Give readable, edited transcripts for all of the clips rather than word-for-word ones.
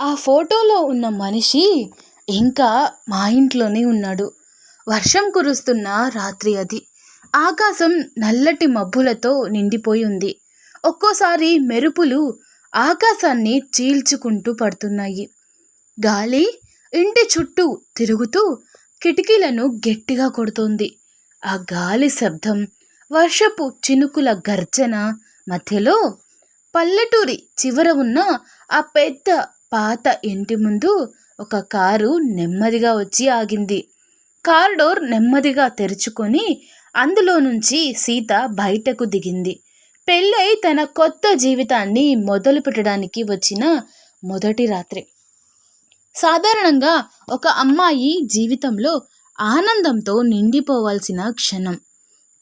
ఆ ఫోటోలో ఉన్న మనిషి ఇంకా మా ఇంట్లోనే ఉన్నాడు. వర్షం కురుస్తున్న రాత్రి అది. ఆకాశం నల్లటి మబ్బులతో నిండిపోయి ఉంది. ఒక్కోసారి మెరుపులు ఆకాశాన్ని చీల్చుకుంటూ పడుతున్నాయి. గాలి ఇంటి చుట్టూ తిరుగుతూ కిటికీలను గట్టిగా కొడుతోంది. ఆ గాలి శబ్దం, వర్షపు చినుకుల గర్జన మధ్యలో పల్లెటూరి చివర ఉన్న ఆ పెద్ద పాత ఇంటి ముందు ఒక కారు నెమ్మదిగా వచ్చి ఆగింది. కార్ డోర్ నెమ్మదిగా తెరుచుకొని అందులో నుంచి సీత బయటకు దిగింది. పెళ్ళై తన కొత్త జీవితాన్ని మొదలు పెట్టడానికి వచ్చిన మొదటి రాత్రి. సాధారణంగా ఒక అమ్మాయి జీవితంలో ఆనందంతో నిండిపోవాల్సిన క్షణం.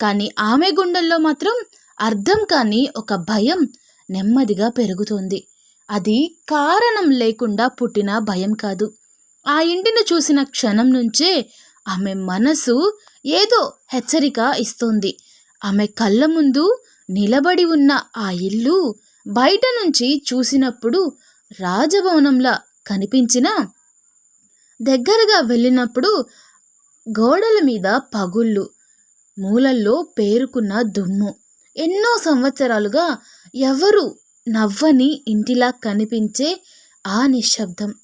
కానీ ఆమె గుండెల్లో మాత్రం అర్థం కాని ఒక భయం నెమ్మదిగా పెరుగుతోంది. అది కారణం లేకుండా పుట్టిన భయం కాదు. ఆ ఇంటిని చూసిన క్షణం నుంచే ఆమె మనసు ఏదో హెచ్చరిక ఇస్తోంది. ఆమె కళ్ళ ముందు నిలబడి ఉన్న ఆ ఇల్లు బయట నుంచి చూసినప్పుడు రాజభవనంలా కనిపించినా, దగ్గరగా వెళ్ళినప్పుడు గోడల మీద పగుళ్ళు, మూలల్లో పేరుకున్న దుమ్ము, ఎన్నో సంవత్సరాలుగా ఎవరు నవ్వని ఇంటిలా కనిపించే ఆ నిశ్శబ్దం,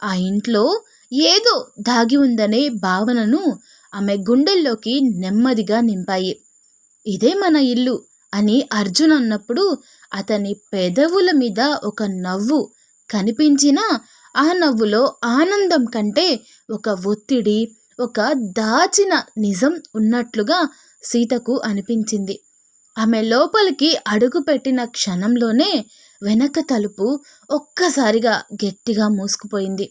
ఆ ఇంట్లో ఏదో దాగి ఉందనే భావనను ఆమె గుండెల్లోకి నెమ్మదిగా నింపాయి. ఇదే మన ఇల్లు అని అర్జున్ అన్నప్పుడు అతని పెదవుల మీద ఒక నవ్వు కనిపించినా, ఆ నవ్వులో ఆనందం కంటే ఒక ఒత్తిడి, ఒక దాచిన నిజం ఉన్నట్లుగా సీతకు అనిపించింది. ఆమె లోపలికి అడుగుపెట్టిన క్షణంలోనే వెనక తలుపు ఒక్కసారిగా గట్టిగా మూసుకుపోయింది.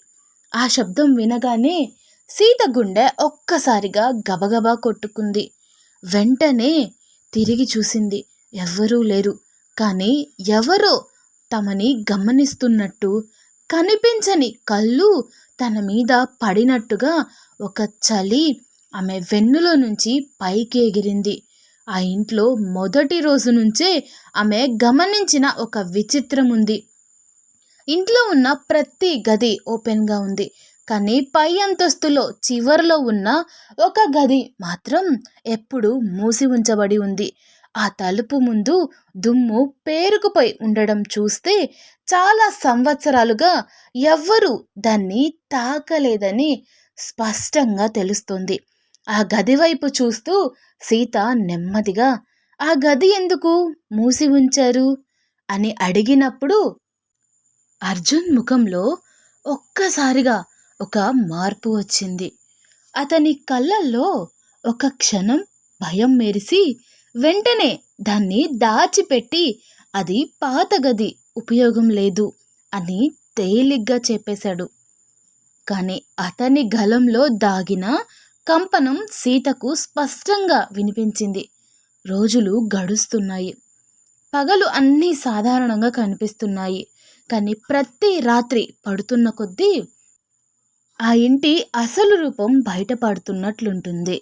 ఆ శబ్దం వినగానే సీత గుండె ఒక్కసారిగా గబగబా కొట్టుకుంది. వెంటనే తిరిగి చూసింది. ఎవ్వరూ లేరు. కానీ ఎవరో తమని గమనిస్తున్నట్టు, కనిపించని కళ్ళు తన మీద పడినట్టుగా ఒక చలి ఆమె వెన్నులో నుంచి పైకి ఎగిరింది. ఆ ఇంట్లో మొదటి రోజు నుంచే ఆమె గమనించిన ఒక విచిత్రం ఉంది. ఇంట్లో ఉన్న ప్రతి గది ఓపెన్గా ఉంది. కానీ పై అంతస్తులో చివరిలో ఉన్న ఒక గది మాత్రం ఎప్పుడూ మూసి ఉంచబడి ఉంది. ఆ తలుపు ముందు దుమ్ము పేరుకుపోయి ఉండడం చూస్తే చాలా సంవత్సరాలుగా ఎవ్వరూ దాన్ని తాకలేదని స్పష్టంగా తెలుస్తుంది. ఆ గది వైపు చూస్తూ సీత నెమ్మదిగా, "ఆ గది ఎందుకు మూసి ఉంచారు?" అని అడిగినప్పుడు అర్జున్ ముఖంలో ఒక్కసారిగా ఒక మార్పు వచ్చింది. అతని కళ్ళల్లో ఒక క్షణం భయం మెరిసి వెంటనే దాన్ని దాచిపెట్టి, "అది పాత గది, ఉపయోగం లేదు" అని తేలిగ్గా చెప్పేశాడు. కానీ అతని గలంలో దాగిన కంపనం సీతకు స్పష్టంగా వినిపించింది. రోజులు గడుస్తున్నాయి. పగలు అన్నీ సాధారణంగా కనిపిస్తున్నాయి. కానీ ప్రతి రాత్రి పడుతున్న కొద్దీ ఆ ఇంటి అసలు రూపం బయటపడుతున్నట్లుంటుంది.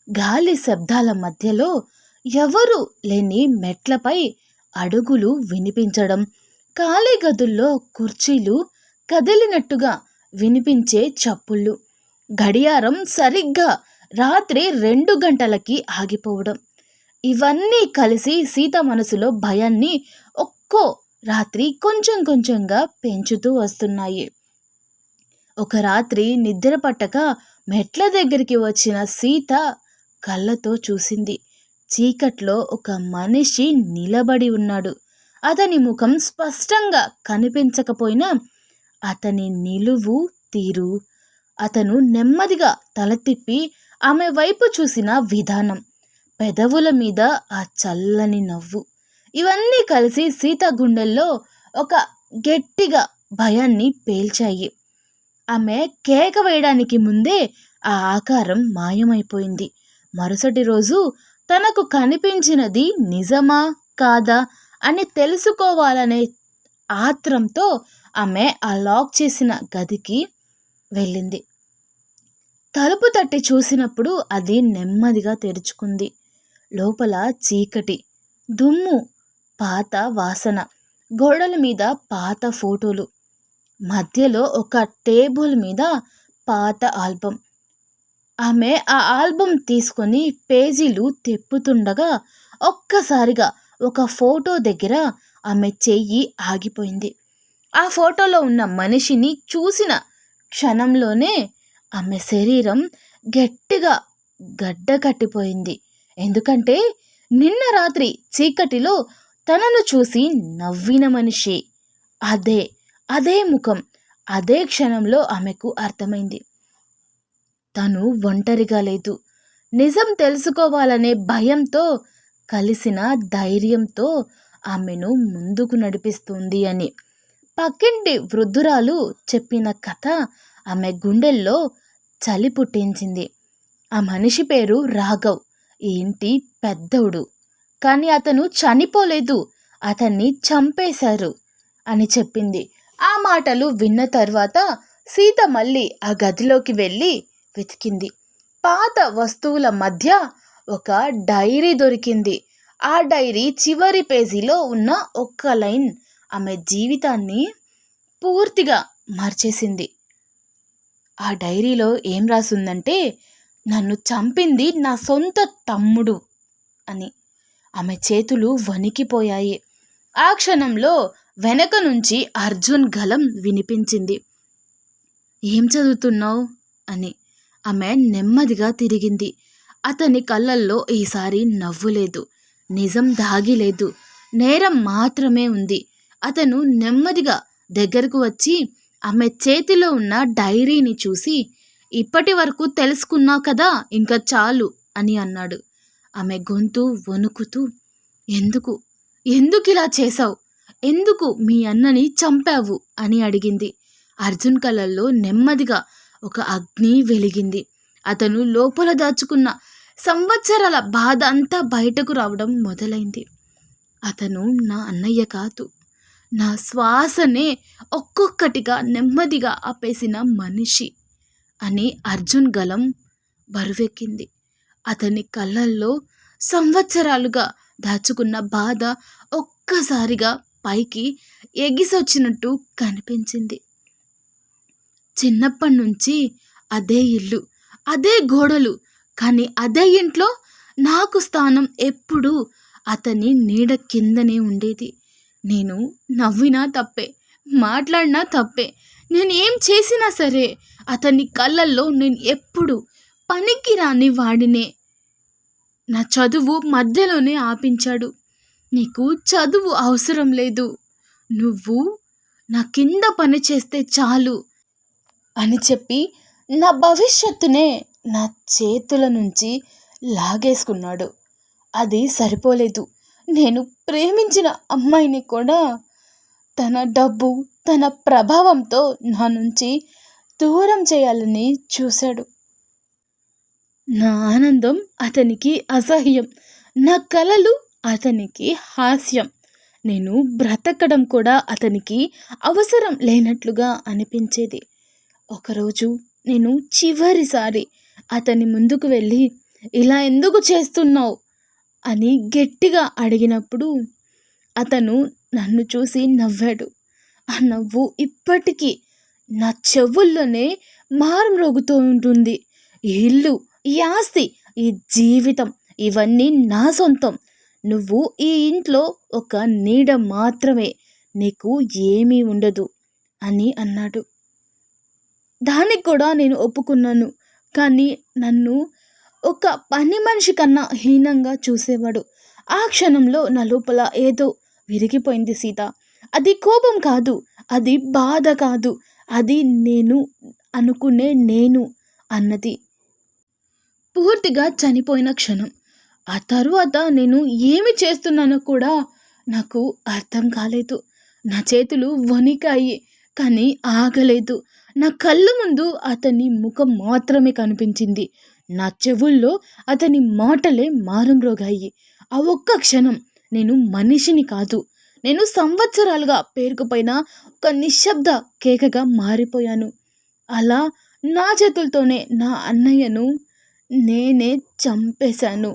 గాలి శబ్దాల మధ్యలో ఎవరు లేని మెట్లపై అడుగులు వినిపించడం, ఖాళీ గదుల్లో కుర్చీలు కదిలినట్టుగా వినిపించే చప్పుళ్ళు, గడియారం సరిగ్గా రాత్రి 2 గంటలకి ఆగిపోవడం, ఇవన్నీ కలిసి సీత మనసులో భయాన్ని ఒక్కో రాత్రి కొంచెం కొంచెంగా పెంచుతూ వస్తున్నాయి. ఒక రాత్రి నిద్ర పట్టక మెట్ల దగ్గరికి వచ్చిన సీత కళ్ళతో చూసింది. చీకట్లో ఒక మనిషి నిలబడి ఉన్నాడు. అతని ముఖం స్పష్టంగా కనిపించకపోయినా అతని నిలువు తీరు, అతను నెమ్మదిగా తల తిప్పి ఆమె వైపు చూసిన విధానం, పెదవుల మీద ఆ చల్లని నవ్వు, ఇవన్నీ కలిసి సీత గుండెల్లో ఒక గట్టిగా భయాన్ని పేల్చాయి. ఆమె కేక వేయడానికి ముందే ఆ ఆకారం మాయమైపోయింది. మరుసటి రోజు తనకు కనిపించినది నిజమా కాదా అని తెలుసుకోవాలనే ఆత్రంతో ఆమె ఆ లాక్ చేసిన గదికి వెళ్ళింది. తలుపు తట్టి చూసినప్పుడు అది నెమ్మదిగా తెరుచుకుంది. లోపల చీకటి, దుమ్ము, పాత వాసన, గోడల మీద పాత ఫోటోలు, మధ్యలో ఒక టేబుల్ మీద పాత ఆల్బమ్. ఆమె ఆ ఆల్బమ్ తీసుకొని పేజీలు తిప్పుతుండగా ఒక్కసారిగా ఒక ఫోటో దగ్గర ఆమె చెయ్యి ఆగిపోయింది. ఆ ఫోటోలో ఉన్న మనిషిని చూసిన క్షణంలోనే ఆమె శరీరం గట్టిగా గడ్డ కట్టిపోయింది. ఎందుకంటే నిన్న రాత్రి చీకటిలో తనను చూసి నవ్విన మనిషి అదే. అదే ముఖం. అదే క్షణంలో ఆమెకు అర్థమైంది. తను ఒంటరిగా లేదు. నిజం తెలుసుకోవాలనే భయంతో కలిసిన ధైర్యంతో ఆమెను ముందుకు నడిపిస్తుంది అని. పక్కింటి వృద్ధురాలు చెప్పిన కథ ఆమె గుండెల్లో చలి పుట్టించింది. ఆ మనిషి పేరు రాఘవ్. ఈ ఇంటి పెద్దోడు. కానీ అతను చనిపోలేదు, అతన్ని చంపేశారు అని చెప్పింది. ఆ మాటలు విన్న తర్వాత సీత మళ్ళీ ఆ గదిలోకి వెళ్ళి వెతికింది. పాత వస్తువుల మధ్య ఒక డైరీ దొరికింది. ఆ డైరీ చివరి పేజీలో ఉన్న ఒక్క లైన్ ఆమె జీవితాన్ని పూర్తిగా మార్చేసింది. ఆ డైరీలో ఏం రాసుందంటే, నన్ను చంపింది నా సొంత తమ్ముడు అని. ఆమె చేతులు వణికిపోయాయి. ఆ క్షణంలో వెనక నుంచి అర్జున్ గలం వినిపించింది. ఏం చదువుతున్నావు అని. ఆమె నెమ్మదిగా తిరిగింది. అతని కళ్ళల్లో ఈసారి నవ్వులేదు, నిజం దాగిలేదు, నేరం మాత్రమే ఉంది. అతను నెమ్మదిగా దగ్గరకు వచ్చి ఆమె చేతిలో ఉన్న డైరీని చూసి, ఇప్పటి వరకు తెలుసుకున్నావు కదా, ఇంకా చాలు అని అన్నాడు. ఆమె గొంతు వణుకుతూ, ఎందుకు ఎందుకు ఇలా చేశావు, ఎందుకు మీ అన్నని చంపావు అని అడిగింది. అర్జున్ కళ్ళల్లో నెమ్మదిగా ఒక అగ్ని వెలిగింది. అతను లోపల దాచుకున్న సంవత్సరాల బాధ అంతా బయటకు రావడం మొదలైంది. అతను నా అన్నయ్య కాదు, నా శ్వాసనే ఒక్కొక్కటిగా నెమ్మదిగా ఆపేసిన మనిషి అని అర్జున్ గలం బరువెక్కింది. అతని కళ్ళల్లో సంవత్సరాలుగా దాచుకున్న బాధ ఒక్కసారిగా పైకి ఎగిసొచ్చినట్టు కనిపించింది. చిన్నప్పటి నుంచి అదే ఇల్లు, అదే గోడలు, కానీ అదే ఇంట్లో నాకు స్థానం ఎప్పుడూ అతని నీడ కిందనే ఉండేది. నేను నవ్వినా తప్పే, మాట్లాడినా తప్పే, నేను ఏం చేసినా సరే అతని కళ్ళల్లో నేను ఎప్పుడు పనికి రాని వాడినే. నా చదువు మధ్యలోనే ఆపించాడు. నీకు చదువు అవసరం లేదు, నువ్వు నా కింద పని చేస్తే చాలు అని చెప్పి నా భవిష్యత్తునే నా చేతుల నుంచి లాగేసుకున్నాడు. అది సరిపోలేదు, నేను ప్రేమించిన అమ్మాయిని కూడా తన డబ్బు, తన ప్రభావంతో నా నుంచి దూరం చేయాలని చూశాడు. నా ఆనందం అతనికి అసహ్యం, నా కలలు అతనికి హాస్యం, నేను బ్రతకడం కూడా అతనికి అవసరం లేనట్లుగా అనిపించేది. ఒకరోజు నేను చివరిసారి అతని ముందుకు వెళ్ళి, ఇలా ఎందుకు చేస్తున్నావు అని గట్టిగా అడిగినప్పుడు అతను నన్ను చూసి నవ్వాడు. ఆ నవ్వు ఇప్పటికీ నా చెవుల్లోనే మారుమ్రోగుతూ ఉంటుంది. ఈ ఇల్లు, ఈ ఆస్తి, ఈ జీవితం ఇవన్నీ నా సొంతం. నువ్వు ఈ ఇంట్లో ఒక నీడ మాత్రమే, నీకు ఏమీ ఉండదు అని అన్నాడు. దానికి కూడా నేను ఒప్పుకున్నాను. కానీ నన్ను ఒక పని మనిషి కన్నా హీనంగా చూసేవాడు. ఆ క్షణంలో నా లోపల ఏదో విరిగిపోయింది సీత. అది కోపం కాదు, అది బాధ కాదు, అది నేను అనుకునే నేను అన్నది పూర్తిగా చనిపోయిన క్షణం. ఆ తరువాత నేను ఏమి చేస్తున్నానో కూడా నాకు అర్థం కాలేదు. నా చేతులు వణికాయి, కానీ ఆగలేదు. నా కళ్ళు ముందు అతని ముఖం మాత్రమే కనిపించింది. నా చెవుల్లో అతని మాటలే మారుమ్రోగాయి. ఆ ఒక్క క్షణం నేను మనిషిని కాదు, నేను సంవత్సరాలుగా పేరుకుపోయిన ఒక నిశ్శబ్ద కేకగా మారిపోయాను. అలా నా చేతులతోనే నా అన్నయ్యను నేనే చంపేశాను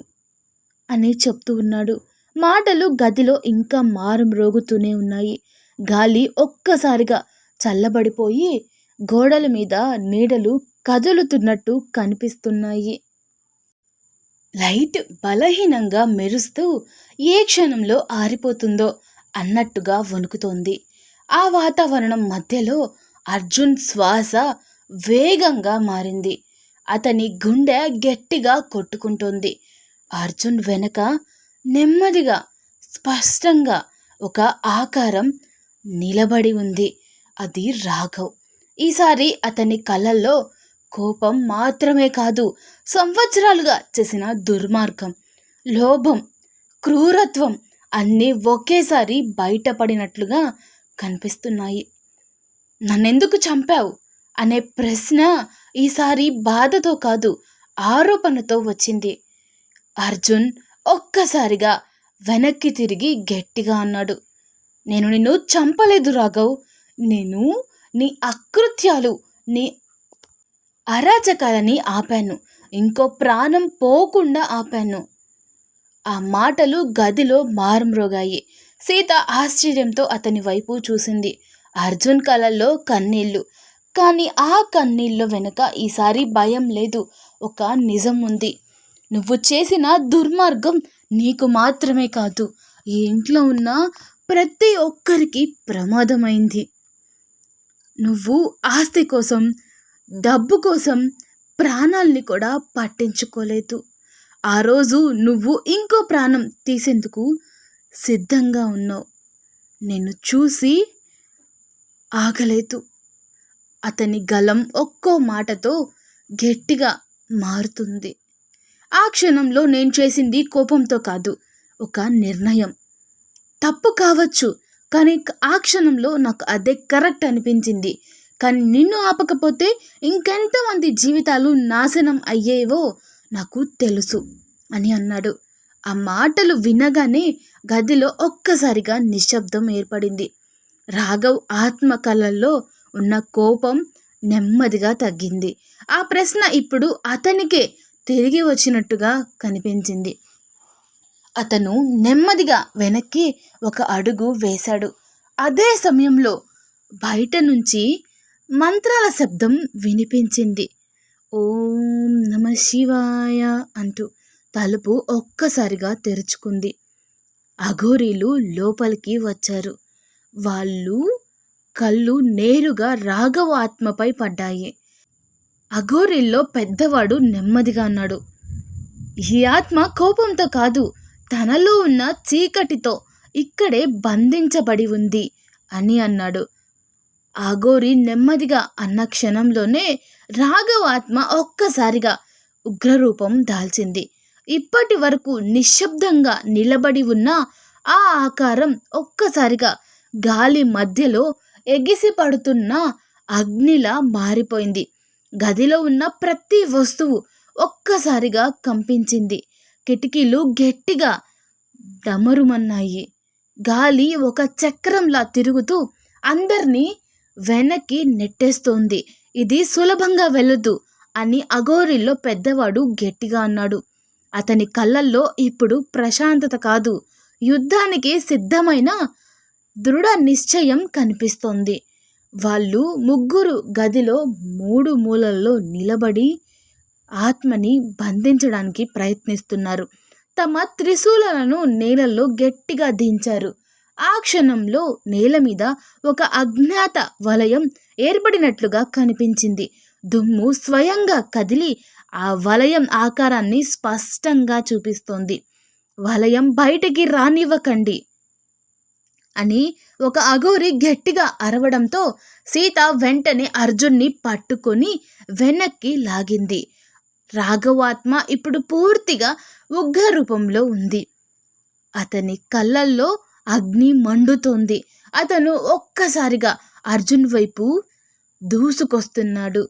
అని చెప్తూ ఉన్నాడు. మాటలు గదిలో ఇంకా మారుమ్రోగుతూనే ఉన్నాయి. గాలి ఒక్కసారిగా చల్లబడిపోయి గోడల మీద నీడలు కదులుతున్నట్టు కనిపిస్తున్నాయి. లైట్ బలహీనంగా మెరుస్తూ ఏ క్షణంలో ఆరిపోతుందో అన్నట్టుగా వణుకుతోంది. ఆ వాతావరణం మధ్యలో అర్జున్ శ్వాస వేగంగా మారింది. అతని గుండె గట్టిగా కొట్టుకుంటోంది. అర్జున్ వెనక నెమ్మదిగా స్పష్టంగా ఒక ఆకారం నిలబడి ఉంది. అది రాఘవ్. ఈసారి అతని కళ్ళల్లో కోపం మాత్రమే కాదు, సంవత్సరాలుగా చేసిన దుర్మార్గం, లోభం, క్రూరత్వం అన్నీ ఒకేసారి బయటపడినట్లుగా కనిపిస్తున్నాయి. నన్నెందుకు చంపావు అనే ప్రశ్న ఈసారి బాధతో కాదు, ఆరోపణతో వచ్చింది. అర్జున్ ఒక్కసారిగా వెనక్కి తిరిగి గట్టిగా అన్నాడు, నేను నిన్ను చంపలేదు రాఘవ్. నేను నీ అకృత్యాలు, నీ అరాచకాలని ఆపాను. ఇంకో ప్రాణం పోకుండా ఆపాను. ఆ మాటలు గదిలో మారుమ్రోగాయి. సీత ఆశ్చర్యంతో అతని వైపు చూసింది. అర్జున్ కళ్ళల్లో కన్నీళ్లు. కానీ ఆ కన్నీళ్ళ వెనుక ఈసారి భయం లేదు, ఒక నిజం ఉంది. నువ్వు చేసిన దుర్మార్గం నీకు మాత్రమే కాదు, ఈ ఇంట్లో ఉన్న ప్రతి ఒక్కరికి ప్రమాదమైంది. నువ్వు ఆస్తి కోసం, డబ్బు కోసం ప్రాణాల్ని కూడా పట్టించుకోలేదు. ఆ రోజు నువ్వు ఇంకో ప్రాణం తీసేందుకు సిద్ధంగా ఉన్నావు. నిన్ను చూసి ఆగలేదు. అతని గలం ఒక్కో మాటతో గట్టిగా మారుతుంది. ఆ క్షణంలో నేను చేసింది కోపంతో కాదు, ఒక నిర్ణయం. తప్పు కావచ్చు, కానీ ఆ క్షణంలో నాకు అదే కరెక్ట్ అనిపించింది. కానీ నిన్ను ఆపకపోతే ఇంకెంతమంది జీవితాలు నాశనం అయ్యేవో నాకు తెలుసు అని అన్నాడు. ఆ మాటలు వినగానే గదిలో ఒక్కసారిగా నిశ్శబ్దం ఏర్పడింది. రాఘవ్ ఆత్మ కళ్ళల్లో ఉన్న కోపం నెమ్మదిగా తగ్గింది. ఆ ప్రశ్న ఇప్పుడు అతనికే తిరిగి వచ్చినట్టుగా కనిపించింది. అతను నెమ్మదిగా వెనక్కి ఒక అడుగు వేశాడు. అదే సమయంలో బయట నుంచి మంత్రాల శబ్దం వినిపించింది. ఓం నమ శివాయ అంటూ తలుపు ఒక్కసారిగా తెరుచుకుంది. అఘోరీలు లోపలికి వచ్చారు. వాళ్ళు కళ్ళు నేరుగా రాఘవ ఆత్మపై పడ్డాయి. అఘోరీల్లో పెద్దవాడు నెమ్మదిగా అన్నాడు, ఈ ఆత్మ కోపంతో కాదు, తనలో ఉన్న చీకటితో ఇక్కడే బంధించబడి ఉంది అని అన్నాడు. అఘోరి నెమ్మదిగా అన్న క్షణంలోనే రాఘవ ఆత్మ ఒక్కసారిగా ఉగ్రరూపం దాల్చింది. ఇప్పటి వరకు నిశ్శబ్దంగా నిలబడి ఉన్న ఆ ఆకారం ఒక్కసారిగా గాలి మధ్యలో ఎగిసి పడుతున్న అగ్నిలా మారిపోయింది. గదిలో ఉన్న ప్రతి వస్తువు ఒక్కసారిగా కంపించింది. కిటికీలు గట్టిగా డమరుమన్నాయి. గాలి ఒక చక్రంలా తిరుగుతూ అందర్నీ వెనక్కి నెట్టేస్తోంది. ఇది సులభంగా వెళ్ళదు అని అఘోరిలో పెద్దవాడు గట్టిగా అన్నాడు. అతని కళ్ళల్లో ఇప్పుడు ప్రశాంతత కాదు, యుద్ధానికి సిద్ధమైన దృఢ నిశ్చయం కనిపిస్తోంది. వాళ్ళు ముగ్గురు గదిలో 3 మూలల్లో నిలబడి ఆత్మని బంధించడానికి ప్రయత్నిస్తున్నారు. తమ త్రిశూలాలను నేలలో గట్టిగా దించారు. ఆ క్షణంలో నేల మీద ఒక అజ్ఞాత వలయం ఏర్పడినట్లుగా కనిపించింది. దుమ్ము స్వయంగా కదిలి ఆ వలయం ఆకారాన్ని స్పష్టంగా చూపిస్తోంది. వలయం బయటికి రానివ్వకండి అని ఒక అఘోరి గట్టిగా అరవడంతో సీత వెంటనే అర్జున్ని పట్టుకొని వెనక్కి లాగింది. రాఘవాత్మ ఇప్పుడు పూర్తిగా ఉగ్ర రూపంలో ఉంది. అతని కళ్ళల్లో అగ్ని మండుతోంది. అతను ఒక్కసారిగా అర్జున్ వైపు దూసుకొస్తున్నాడు.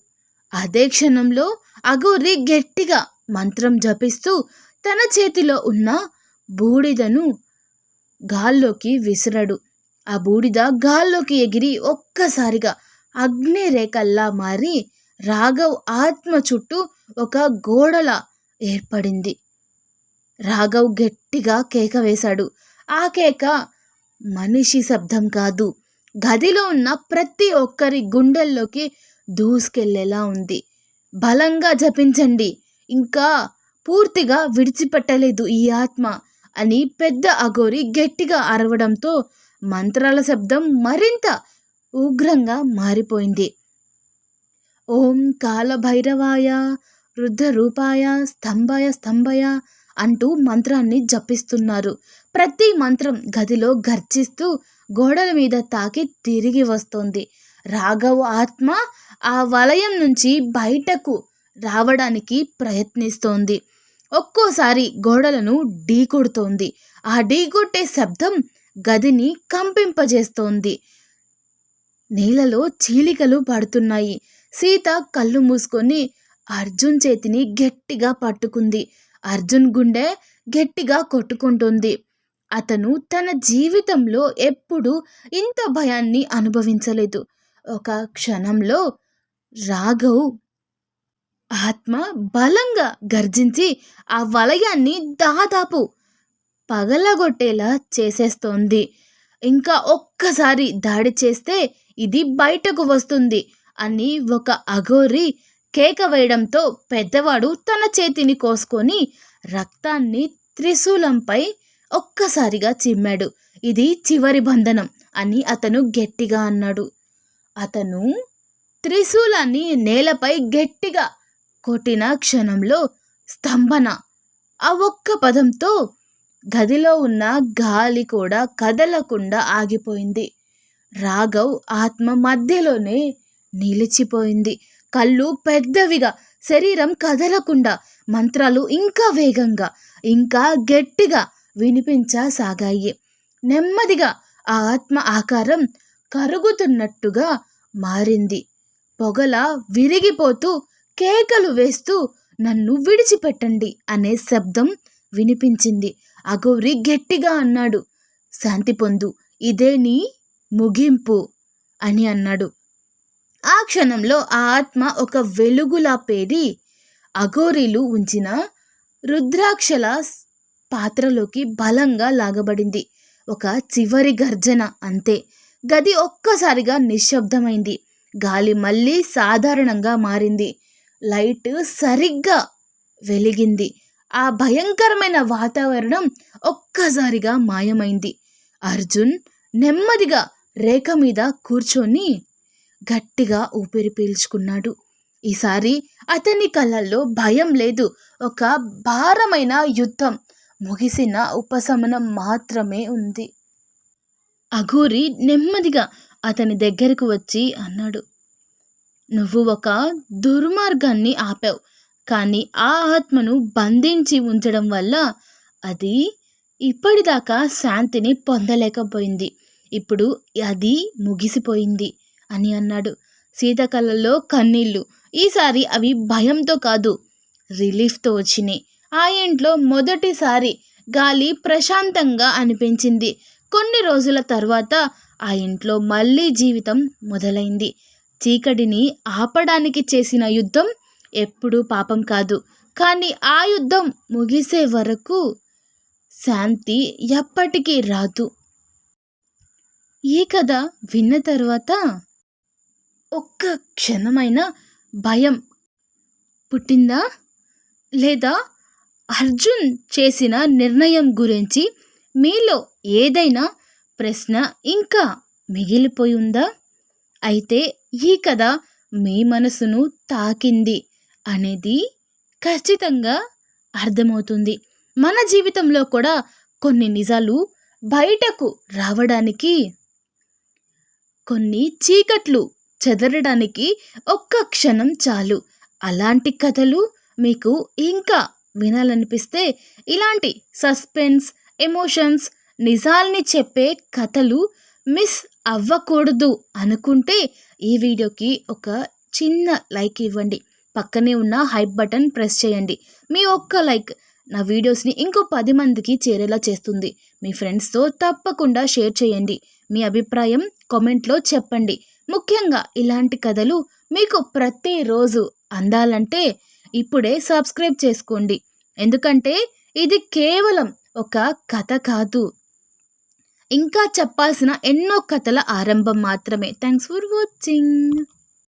అదే క్షణంలో అఘోరి గట్టిగా మంత్రం జపిస్తూ తన చేతిలో ఉన్న బూడిదను గాల్లోకి విసిరాడు. ఆ బూడిద గాల్లోకి ఎగిరి ఒక్కసారిగా అగ్ని రేఖల్లా మారి రాఘవ్ ఆత్మ చుట్టూ ఒక గోడలా ఏర్పడింది. రాఘవ్ గట్టిగా కేక వేశాడు. ఆ కేక మనిషి శబ్దం కాదు, గదిలో ఉన్న ప్రతి ఒక్కరి గుండెల్లోకి దూసుకెళ్ళేలా ఉంది. బలంగా జపించండి, ఇంకా పూర్తిగా విడిచిపెట్టలేదు ఈ ఆత్మ అని పెద్ద అఘోరి గట్టిగా అరవడంతో మంత్రాల శబ్దం మరింత ఉగ్రంగా మారిపోయింది. ఓం కాలభైరవాయ రుద్రరూపాయ స్తంభాయ స్తంభయ అంటూ మంత్రాన్ని జపిస్తున్నారు. ప్రతి మంత్రం గదిలో గర్జిస్తూ గోడల మీద తాకి తిరిగి వస్తోంది. రాఘవ్ ఆత్మ ఆ వలయం నుంచి బయటకు రావడానికి ప్రయత్నిస్తోంది. ఒక్కోసారి గోడలను ఢీకొడుతోంది. ఆ ఢీకొట్టే శబ్దం గదిని కంపింపజేస్తోంది. నేలలో చీలికలు పడుతున్నాయి. సీత కళ్ళు మూసుకొని అర్జున్ చేతిని గట్టిగా పట్టుకుంది. అర్జున్ గుండె గట్టిగా కొట్టుకుంటుంది. అతను తన జీవితంలో ఎప్పుడూ ఇంత భయాన్ని అనుభవించలేదు. ఒక క్షణంలో రాఘవ్ ఆత్మ బలంగా గర్జించి ఆ వలయాన్ని దాదాపు పగలగొట్టేలా చేసేస్తోంది. ఇంకా ఒక్కసారి దాడి చేస్తే ఇది బయటకు వస్తుంది అని ఒక అఘోరి కేక వేయడంతో పెద్దవాడు తన చేతిని కోసుకొని రక్తాన్ని త్రిశూలంపై ఒక్కసారిగా చిమ్మాడు. ఇది చివరి బంధనం అని అతను గట్టిగా అన్నాడు. అతను త్రిశూలాన్ని నేలపై గట్టిగా కొట్టిన క్షణంలో స్తంభన ఆ ఒక్క పదంతో గదిలో ఉన్న గాలి కూడా కదలకుండా ఆగిపోయింది. రాఘవ్ ఆత్మ మధ్యలోనే నిలిచిపోయింది. కళ్ళు పెద్దవిగా, శరీరం కదలకుండా, మంత్రాలు ఇంకా వేగంగా, ఇంకా గట్టిగా వినిపించసాగాయి. నెమ్మదిగా ఆ ఆత్మ ఆకారం కరుగుతున్నట్టుగా మారింది. పొగలా విరిగిపోతూ కేకలు వేస్తూ నన్ను విడిచిపెట్టండి అనే శబ్దం వినిపించింది. అఘోరి గట్టిగా అన్నాడు, శాంతి పొందు, ఇదే నీ ముగింపు అని అన్నాడు. ఆ క్షణంలో ఆ ఆత్మ ఒక వెలుగులా పేరి అఘోరీలు ఉంచిన రుద్రాక్షల పాత్రలోకి బలంగా లాగబడింది. ఒక చివరి గర్జన అంతే. గది ఒక్కసారిగా నిశ్శబ్దమైంది. గాలి మళ్ళీ సాధారణంగా మారింది. లైట్ సరిగ్గా వెలిగింది. ఆ భయంకరమైన వాతావరణం ఒక్కసారిగా మాయమైంది. అర్జున్ నెమ్మదిగా రేఖ మీద కూర్చొని గట్టిగా ఊపిరి పీల్చుకున్నాడు. ఈసారి అతని కళ్ళల్లో భయం లేదు, ఒక భారమైన యుద్ధం ముగిసిన ఉపశమనం మాత్రమే ఉంది. అఘోరి నెమ్మదిగా అతని దగ్గరకు వచ్చి అన్నాడు, నువ్వు ఒక దుర్మార్గాన్ని ఆపావు, కానీ ఆ ఆత్మను బంధించి ఉంచడం వల్ల అది ఇప్పటిదాకా శాంతిని పొందలేకపోయింది. ఇప్పుడు అది ముగిసిపోయింది అని అన్నాడు. సీత కళ్ళల్లో కన్నీళ్ళు. ఈసారి అవి భయంతో కాదు, రిలీఫ్తో వచ్చినాయి. ఆ ఇంట్లో మొదటిసారి గాలి ప్రశాంతంగా అనిపించింది. కొన్ని రోజుల తర్వాత ఆ ఇంట్లో మళ్ళీ జీవితం మొదలైంది. చీకటిని ఆపడానికి చేసిన యుద్ధం ఎప్పుడూ పాపం కాదు, కానీ ఆ యుద్ధం ముగిసే వరకు శాంతి ఎప్పటికీ రాదు. ఈ కథ విన్న తర్వాత ఒక్క క్షణమైన భయం పుట్టిందా? లేదా అర్జున్ చేసిన నిర్ణయం గురించి మీలో ఏదైనా ప్రశ్న ఇంకా మిగిలిపోయి ఉందా? అయితే ఈ కథ మీ మనసును తాకింది అనేది ఖచ్చితంగా అర్థమవుతుంది. మన జీవితంలో కూడా కొన్ని నిజాలు బయటకు రావడానికి, కొన్ని చీకట్లు చెదరడానికి ఒక్క క్షణం చాలు. అలాంటి కథలు మీకు ఇంకా వినాలనిపిస్తే, ఇలాంటి సస్పెన్స్, ఎమోషన్స్, నిజాల్ని చెప్పే కథలు మిస్ అవ్వకూడదు అనుకుంటే ఈ వీడియోకి ఒక చిన్న లైక్ ఇవ్వండి. పక్కనే ఉన్న హైప్ బటన్ ప్రెస్ చేయండి. మీ ఒక్క లైక్ నా వీడియోస్ని ఇంకో 10 మందికి చేరేలా చేస్తుంది. మీ ఫ్రెండ్స్తో తప్పకుండా షేర్ చేయండి. మీ అభిప్రాయం కామెంట్లో చెప్పండి. ముఖ్యంగా ఇలాంటి కథలు మీకు ప్రతిరోజు అందాలంటే ఇప్పుడే సబ్స్క్రైబ్ చేసుకోండి. ఎందుకంటే ఇది కేవలం ఒక కథ కాదు, ఇంకా చెప్పాల్సిన ఎన్నో కథల ఆరంభం మాత్రమే. Thanks for watching.